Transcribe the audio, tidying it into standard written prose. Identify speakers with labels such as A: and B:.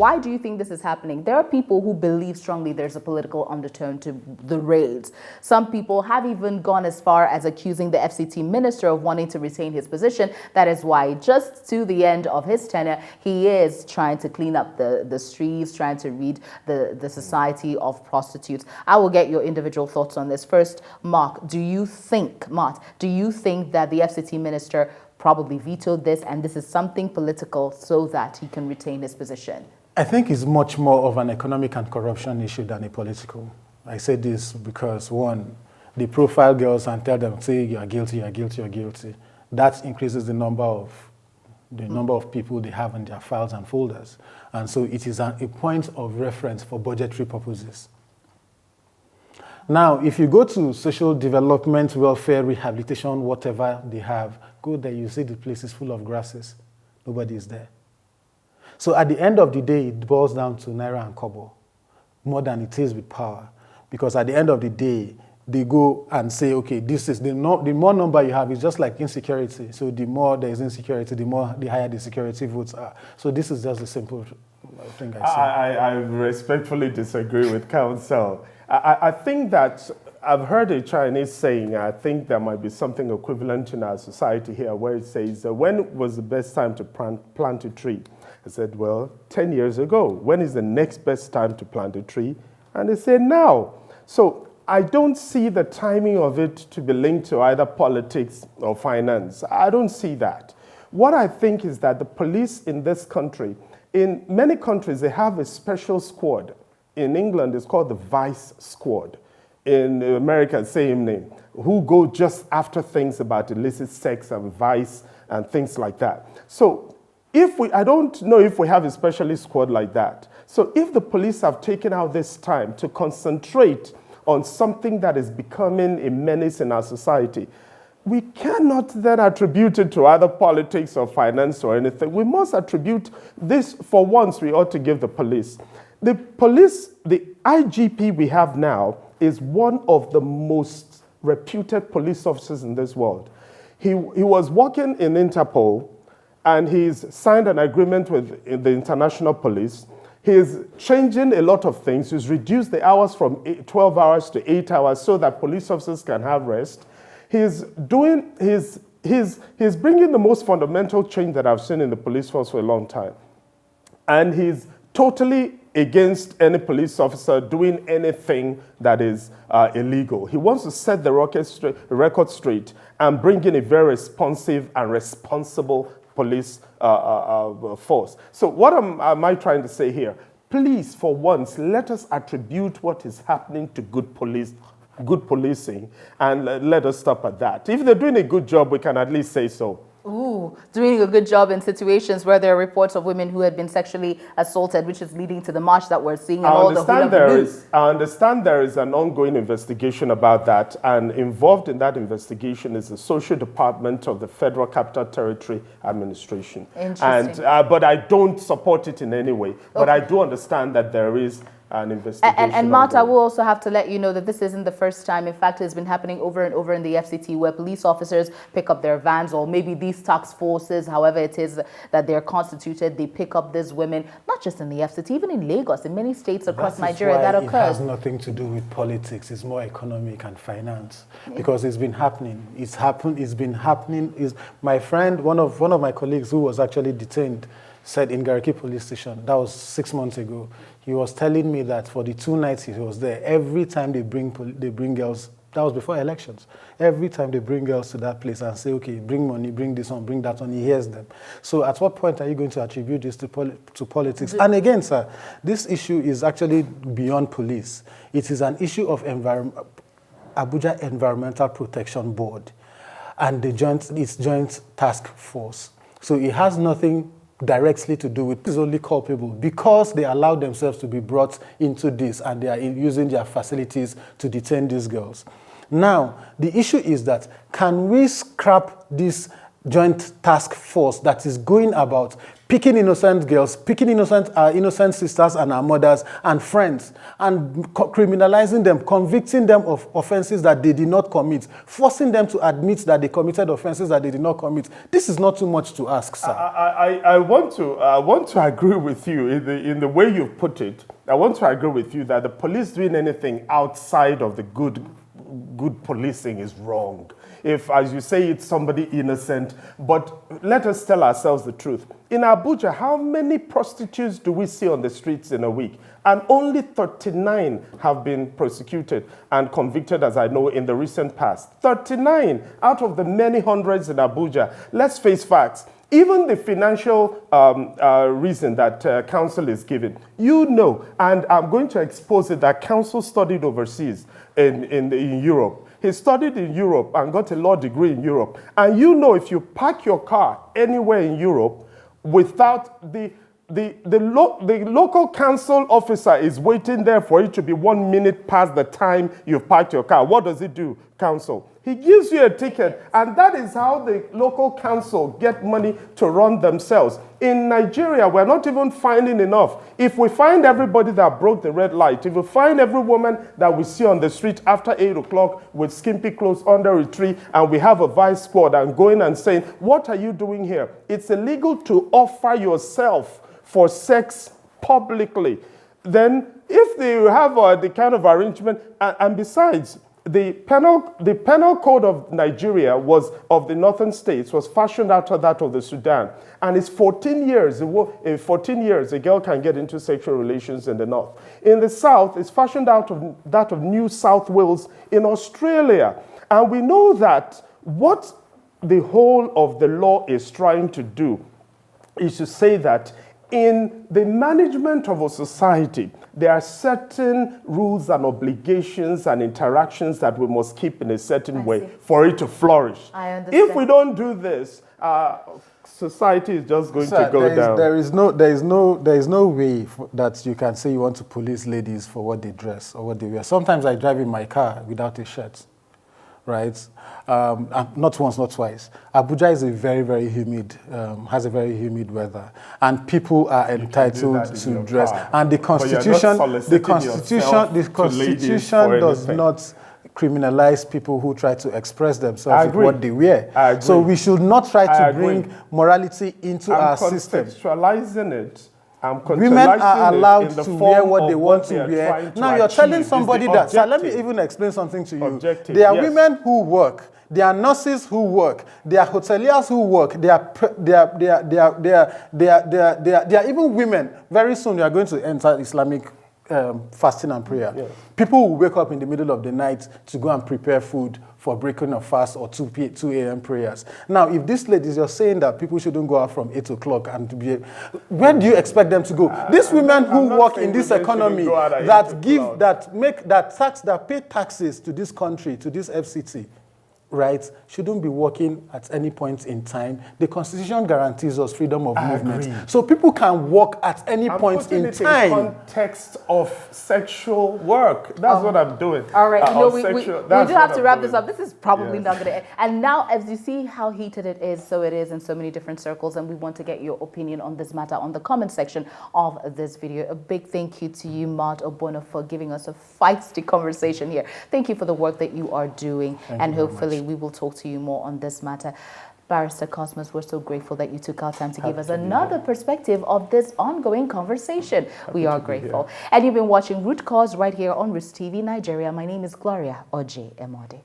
A: why do you think this is happening? There are people who believe strongly there's a political undertone to the raids. Some people have even gone as far as accusing the FCT minister of wanting to retain his position. That is why just to the end of his tenure, he is trying to clean up the streets, trying to rid the society of prostitutes. I will get your individual thoughts on this. First, Mark, do you think that the FCT minister probably vetoed this and this is something political so that he can retain his position?
B: I think it's much more of an economic and corruption issue than a political. I say this because, one, they profile girls and tell them, say, you are guilty, you are guilty, you are guilty. That increases the number of people they have in their files and folders. And so it is a point of reference for budgetary purposes. Now, if you go to social development, welfare, rehabilitation, whatever they have, go there, you see the place is full of grasses. Nobody is there. So at the end of the day, it boils down to naira and kobo, more than it is with power. Because at the end of the day, they go and say, okay, this is the more number you have, it's just like insecurity. So the more there is insecurity, the higher the security votes are. So this is just a simple thing I say.
C: I respectfully disagree with counsel. I think that I've heard a Chinese saying, I think there might be something equivalent in our society here where it says, when was the best time to plant a tree? I said, well, 10 years ago. When is the next best time to plant a tree? And they said, now. So I don't see the timing of it to be linked to either politics or finance. I don't see that. What I think is that the police in this country, in many countries, they have a special squad. In England, it's called the Vice Squad. In America, same name, who go just after things about illicit sex and vice and things like that. So I don't know if we have a specialist squad like that. So if the police have taken out this time to concentrate on something that is becoming a menace in our society, we cannot then attribute it to either politics or finance or anything. We must attribute this, for once, we ought to give the police. The police, the IGP we have now is one of the most reputed police officers in this world. He was working in Interpol, and he's signed an agreement with the international police. He's changing a lot of things. He's reduced the hours from 12 hours to 8 hours so that police officers can have rest. He's bringing the most fundamental change that I've seen in the police force for a long time. And he's totally against any police officer doing anything that is illegal. He wants to set the record straight and bring in a very responsive and responsible police force. So what am I trying to say here? Please, for once, let us attribute what is happening to good policing, and let us stop at that. If they're doing a good job, we can at least say so.
A: Ooh, doing a good job in situations where there are reports of women who had been sexually assaulted, which is leading to the march that we're seeing.
C: I understand there is an ongoing investigation about that, and involved in that investigation is the Social Department of the Federal Capital Territory Administration.
A: Interesting.
C: But I don't support it in any way. But I do understand that there is an investigation.
A: And Marta, I will also have to let you know that this isn't the first time. In fact, it's been happening over and over in the FCT, where police officers pick up their vans, or maybe these task forces, however it is that they're constituted, they pick up these women, not just in the FCT, even in Lagos, in many states across Nigeria that occurs.
B: It has nothing to do with politics. It's more economic and finance, because it's been happening. It's been happening. My friend, one of my colleagues who was actually detained, said in Gariki Police Station, that was 6 months ago, he was telling me that for the 2 nights he was there, every time they bring girls, that was before elections, every time they bring girls to that place and say, okay, bring money, bring this one, bring that one, he hears them. So at what point are you going to attribute this to politics? And again, sir, this issue is actually beyond police. It is an issue of Abuja Environmental Protection Board and its joint task force. So it has nothing directly to do with, is only culpable because they allowed themselves to be brought into this and they are using their facilities to detain these girls. Now, the issue is that, can we scrap this joint task force that is going about picking innocent girls, picking innocent sisters and our mothers and friends, and criminalizing them, convicting them of offenses that they did not commit, forcing them to admit that they committed offenses that they did not commit. This is not too much to ask, sir.
C: I want to agree with you in the way you put it. I want to agree with you that the police doing anything outside of the good policing is wrong. If, as you say, it's somebody innocent, but let us tell ourselves the truth. In Abuja, how many prostitutes do we see on the streets in a week? And only 39 have been prosecuted and convicted, as I know, in the recent past. 39 out of the many hundreds in Abuja. Let's face facts. Even the financial reason that council is giving, you know, and I'm going to expose it, that council studied overseas in Europe. He studied in Europe and got a law degree in Europe. And you know, if you park your car anywhere in Europe without the local council officer is waiting there for it to be 1 minute past the time you've parked your car. What does he do, council? He gives you a ticket, and that is how the local council get money to run themselves. In Nigeria, we're not even finding enough. If we find everybody that broke the red light, if we find every woman that we see on the street after 8 o'clock with skimpy clothes under a tree, and we have a vice squad and going and saying, what are you doing here? It's illegal to offer yourself for sex publicly. Then if they have the kind of arrangement, and besides, the penal code of Nigeria of the northern states was fashioned after that of the Sudan. And it's 14 years. In 14 years, a girl can get into sexual relations in the north. In the south, it's fashioned out of that of New South Wales in Australia. And we know that what the whole of the law is trying to do is to say that in the management of a society, there are certain rules and obligations and interactions that we must keep in a certain way for it to flourish.
A: I understand.
C: If we don't do this, society is just going to go down.
B: There is no way that you can say you want to police ladies for what they dress or what they wear. Sometimes I drive in my car without a shirt. Right? Not once, not twice. Abuja is a very, very humid, has a very humid weather, and people are entitled to dress. And the Constitution does not criminalize people who try to express themselves with what they wear. So we should not try to bring morality into our system.
C: Contextualizing it.
B: Women are allowed to wear what they want to wear. Now you're telling somebody that. So let me even explain something to you. There are women who work. There are nurses who work. There are hoteliers who work. There are even women. Very soon we are going to enter Islamic fasting and prayer. Yes. People will wake up in the middle of the night to go and prepare food for breaking of fast or 2 a.m. prayers. Now, if these ladies are saying that people shouldn't go out from 8 o'clock and to be, where do you expect them to go? These women who work in this economy that pay taxes to this country, to this FCT, right, shouldn't be working at any point in time. The Constitution guarantees us freedom of movement. So people can work at any point in time.
C: In context of sexual work. That's what I'm doing.
A: All right, we do have to wrap this up. This is probably not going to end. And now, as you see how heated it is, so it is in so many different circles, and we want to get your opinion on this matter on the comment section of this video. A big thank you to you, Mart Obono, for giving us a feisty conversation here. Thank you for the work that you are doing, and hopefully we will talk to you more on this matter. Barrister Cosmos, we're so grateful that you took our time to give us another perspective of this ongoing conversation. We are grateful. And you've been watching Root Cause right here on Rootstv Nigeria. My name is Gloria Oje Emode.